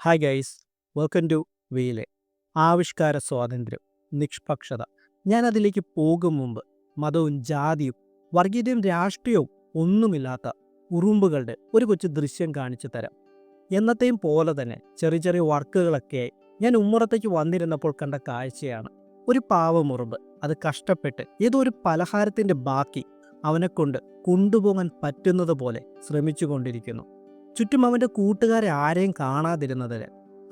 Hi guys, welcome to വീലെ. ആവിഷ്കാര സ്വാതന്ത്ര്യം, നിഷ്പക്ഷത. ഞാൻ അതിലേക്ക് പോകും മുമ്പ് മതവും ജാതിയും വർഗീയതയും രാഷ്ട്രീയവും ഒന്നുമില്ലാത്ത ഉറുമ്പുകളുടെ ഒരു കൊച്ചു ദൃശ്യം കാണിച്ചു തരാം. എന്നത്തെയും പോലെ തന്നെ ചെറിയ ചെറിയ വർക്കുകളൊക്കെയായി ഞാൻ ഉമ്മറത്തേക്ക് വന്നിരുന്നപ്പോൾ കണ്ട കാഴ്ചയാണ്. ഒരു പാവം ഉറുമ്പ് അത് കഷ്ടപ്പെട്ട് ഏതോ ഒരു പലഹാരത്തിൻ്റെ ബാക്കി അവനെക്കൊണ്ട് കൊണ്ടുപോകാൻ പറ്റുന്നത് പോലെ ശ്രമിച്ചു കൊണ്ടിരിക്കുന്നു. ചുറ്റും അവൻ്റെ കൂട്ടുകാരെ ആരെയും കാണാതിരുന്നതിന്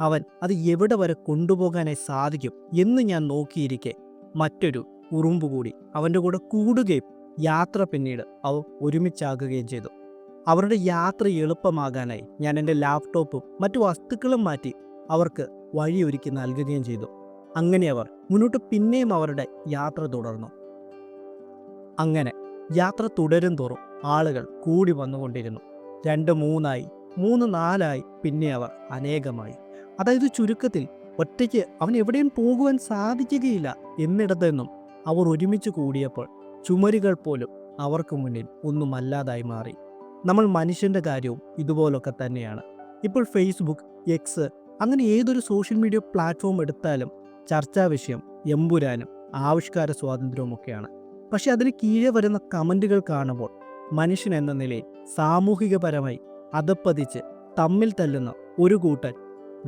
അവൻ അത് എവിടെ വരെ കൊണ്ടുപോകാനായി സാധിക്കും എന്ന് ഞാൻ നോക്കിയിരിക്കെ മറ്റൊരു ഉറുമ്പ് കൂടി അവൻ്റെ കൂടെ കൂടുകയും യാത്ര പിന്നീട് അവർ ഒരുമിച്ചാകുകയും ചെയ്തു. അവരുടെ യാത്ര എളുപ്പമാകാനായി ഞാൻ എൻ്റെ ലാപ്ടോപ്പും മറ്റു വസ്തുക്കളും മാറ്റി അവർക്ക് വഴിയൊരുക്കി നൽകുകയും ചെയ്തു. അങ്ങനെ അവർ മുന്നോട്ട് പിന്നെയും അവരുടെ യാത്ര തുടർന്നു. അങ്ങനെ യാത്ര തുടരും തോറും ആളുകൾ കൂടി വന്നുകൊണ്ടിരുന്നു. 2, 3 3, 4 പിന്നെ അവർ അനേകമായി. അതായത് ചുരുക്കത്തിൽ ഒറ്റയ്ക്ക് അവൻ എവിടെയും പോകുവാൻ സാധിക്കുകയില്ല എന്നിടത്തു നിന്നും അവർ ഒരുമിച്ച് കൂടിയപ്പോൾ ചുമരുകൾ പോലും അവർക്ക് മുന്നിൽ ഒന്നുമല്ലാതായി മാറി. നമ്മൾ മനുഷ്യൻ്റെ കാര്യവും ഇതുപോലൊക്കെ തന്നെയാണ്. ഇപ്പോൾ ഫേസ്ബുക്ക്, എക്സ് അങ്ങനെ ഏതൊരു സോഷ്യൽ മീഡിയ പ്ലാറ്റ്ഫോം എടുത്താലും ചർച്ചാ വിഷയം എമ്പുരാനും ആവിഷ്കാര സ്വാതന്ത്ര്യവുമൊക്കെയാണ്. പക്ഷെ അതിന് കീഴെ വരുന്ന കമൻറ്റുകൾ കാണുമ്പോൾ മനുഷ്യൻ എന്ന നിലയിൽ സാമൂഹികപരമായി അധപ്പതിച്ച് തമ്മിൽ തല്ലുന്ന ഒരു കൂട്ടൻ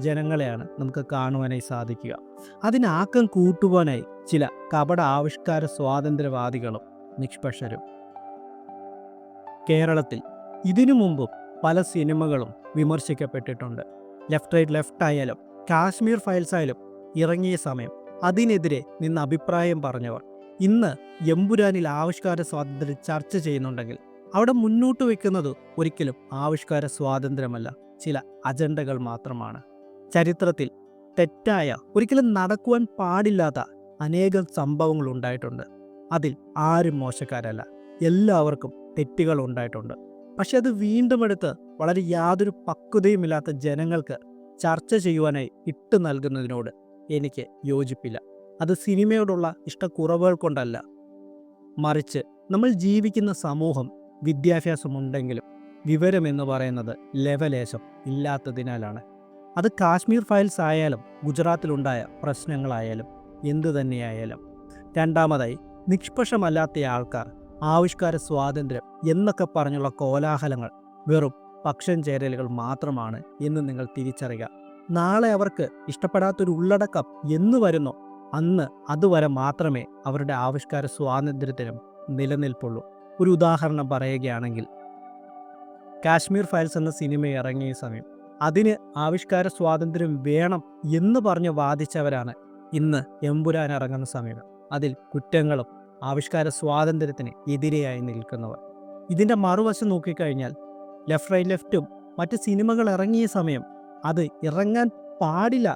ജനങ്ങളെയാണ് നമുക്ക് കാണുവാനായി സാധിക്കുക. അതിനാക്കം കൂട്ടുവാനായി ചില കപട ആവിഷ്കാര സ്വാതന്ത്ര്യവാദികളും നിഷ്പക്ഷരും. കേരളത്തിൽ ഇതിനു മുമ്പും പല സിനിമകളും വിമർശിക്കപ്പെട്ടിട്ടുണ്ട്. ലെഫ്റ്റ് ആയാലും കാശ്മീർ ഫയൽസ് ആയാലും ഇറങ്ങിയ സമയം അതിനെതിരെ നിന്ന് അഭിപ്രായം പറഞ്ഞവർ ഇന്ന് എമ്പുരാനിൽ ആവിഷ്കാര സ്വാതന്ത്ര്യം ചർച്ച ചെയ്യുന്നുണ്ടെങ്കിൽ അവിടെ മുന്നോട്ട് വയ്ക്കുന്നത് ഒരിക്കലും ആവിഷ്കാര സ്വാതന്ത്ര്യമല്ല, ചില അജണ്ടകൾ മാത്രമാണ്. ചരിത്രത്തിൽ തെറ്റായ, ഒരിക്കലും നടക്കുവാൻ പാടില്ലാത്ത അനേകം സംഭവങ്ങൾ ഉണ്ടായിട്ടുണ്ട്. അതിൽ ആരും മോശക്കാരല്ല, എല്ലാവർക്കും തെറ്റുകൾ ഉണ്ടായിട്ടുണ്ട്. പക്ഷെ അത് വീണ്ടും എടുത്ത് വളരെ യാതൊരു പക്വതയുമില്ലാത്ത ജനങ്ങൾക്ക് ചർച്ച ചെയ്യുവാനായി ഇട്ട് നൽകുന്നതിനോട് എനിക്ക് യോജിപ്പില്ല. അത് സിനിമയോടുള്ള ഇഷ്ടക്കുറവുകൾ കൊണ്ടല്ല, മറിച്ച് നമ്മൾ ജീവിക്കുന്ന സമൂഹം വിദ്യാഭ്യാസമുണ്ടെങ്കിലും വിവരമെന്ന് പറയുന്നത് ലെവലേശം ഇല്ലാത്തതിനാലാണ്. അത് കാശ്മീർ ഫയൽസ് ആയാലും ഗുജറാത്തിലുണ്ടായ പ്രശ്നങ്ങളായാലും എന്തു തന്നെയായാലും. രണ്ടാമതായി, നിഷ്പക്ഷമല്ലാത്ത ആൾക്കാർ ആവിഷ്കാര സ്വാതന്ത്ര്യം എന്നൊക്കെ പറഞ്ഞുള്ള കോലാഹലങ്ങൾ വെറും പക്ഷം ചേരലുകൾ മാത്രമാണ് എന്ന് നിങ്ങൾ തിരിച്ചറിയുക. നാളെ അവർക്ക് ഇഷ്ടപ്പെടാത്തൊരു ഉള്ളടക്കം എന്ന് വരുന്നോ അന്ന് അതുവരെ മാത്രമേ അവരുടെ ആവിഷ്കാര സ്വാതന്ത്ര്യത്തിനും നിലനിൽപ്പുള്ളൂ. ഒരു ഉദാഹരണം പറയുകയാണെങ്കിൽ, കാശ്മീർ ഫയൽസ് എന്ന സിനിമ ഇറങ്ങിയ സമയം അതിന് ആവിഷ്കാര സ്വാതന്ത്ര്യം വേണം എന്ന് പറഞ്ഞ് വാദിച്ചവരാണ് ഇന്ന് എമ്പുരാൻ ഇറങ്ങുന്ന സമയം അതിൽ കുറ്റങ്ങളും ആവിഷ്കാര സ്വാതന്ത്ര്യത്തിന് എതിരെയായി നിൽക്കുന്നവർ. ഇതിൻ്റെ മറുവശം നോക്കിക്കഴിഞ്ഞാൽ ലെഫ്റ്റും മറ്റ് സിനിമകൾ ഇറങ്ങിയ സമയം അത് ഇറങ്ങാൻ പാടില്ല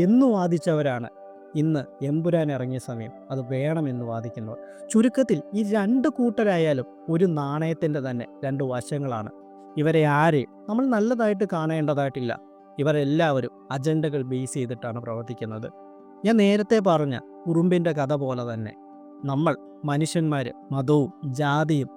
എന്ന് വാദിച്ചവരാണ് ഇന്ന് എമ്പുരാൻ ഇറങ്ങിയ സമയം അത് വേണമെന്ന് വാദിക്കുന്നവർ. ചുരുക്കത്തിൽ ഈ 2 കൂട്ടരായാലും ഒരു നാണയത്തിൻ്റെ തന്നെ 2 വശങ്ങളാണ്. ഇവരെ ആരെയും നമ്മൾ നല്ലതായിട്ട് കാണേണ്ടതായിട്ടില്ല. ഇവരെല്ലാവരും അജണ്ടകൾ ബേസ് ചെയ്തിട്ടാണ് പ്രവർത്തിക്കുന്നത്. ഞാൻ നേരത്തെ പറഞ്ഞ ഉറുമ്പിൻ്റെ കഥ പോലെ തന്നെ നമ്മൾ മനുഷ്യന്മാർ മതവും ജാതിയും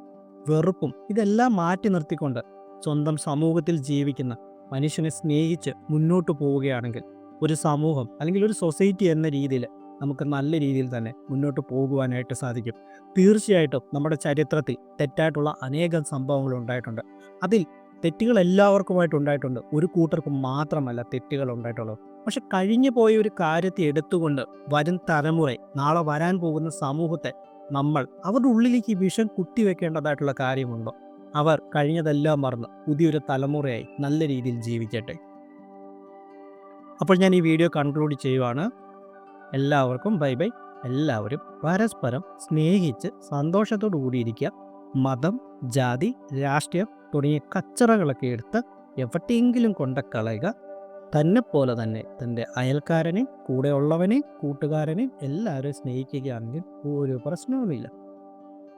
വെറുപ്പും ഇതെല്ലാം മാറ്റി നിർത്തിക്കൊണ്ട് സ്വന്തം സമൂഹത്തിൽ ജീവിക്കുന്ന മനുഷ്യനെ സ്നേഹിച്ച് മുന്നോട്ട് പോവുകയാണെങ്കിൽ ഒരു സമൂഹം അല്ലെങ്കിൽ ഒരു സൊസൈറ്റി എന്ന രീതിയിൽ നമുക്ക് നല്ല രീതിയിൽ തന്നെ മുന്നോട്ട് പോകുവാനായിട്ട് സാധിക്കും. തീർച്ചയായിട്ടും നമ്മുടെ ചരിത്രത്തിൽ തെറ്റായിട്ടുള്ള അനേകം സംഭവങ്ങൾ ഉണ്ടായിട്ടുണ്ട്. അതിൽ തെറ്റുകൾ എല്ലാവർക്കുമായിട്ട് ഉണ്ടായിട്ടുണ്ട്. ഒരു കൂട്ടർക്ക് മാത്രമല്ല തെറ്റുകൾ ഉണ്ടായിട്ടുള്ളത്. പക്ഷെ കഴിഞ്ഞു പോയ ഒരു കാര്യത്തെ എടുത്തുകൊണ്ട് വരും തലമുറ, നാളെ വരാൻ പോകുന്ന സമൂഹത്തെ നമ്മൾ അവരുടെ ഉള്ളിലേക്ക് വിഷം കുത്തിവെക്കേണ്ടതായിട്ടുള്ള കാര്യമുണ്ടോ? അവർ കഴിഞ്ഞതെല്ലാം മറന്ന് പുതിയൊരു തലമുറയായി നല്ല രീതിയിൽ ജീവിക്കട്ടെ. അപ്പോൾ ഞാൻ ഈ വീഡിയോ കൺക്ലൂഡ് ചെയ്യുവാണ്. എല്ലാവർക്കും ബൈ ബൈ. എല്ലാവരും പരസ്പരം സ്നേഹിച്ച് സന്തോഷത്തോടു കൂടിയിരിക്കുക. മതം, ജാതി, രാഷ്ട്രീയം തുടങ്ങിയ കച്ചറകളൊക്കെ എടുത്ത് എവിടെയെങ്കിലും കളയുക. തന്നെപ്പോലെ തന്നെ തൻ്റെ അയൽക്കാരനെയും കൂടെയുള്ളവനെയും കൂട്ടുകാരനെയും എല്ലാവരും സ്നേഹിക്കുകയാണെങ്കിൽ ഒരു പ്രശ്നവുമില്ല.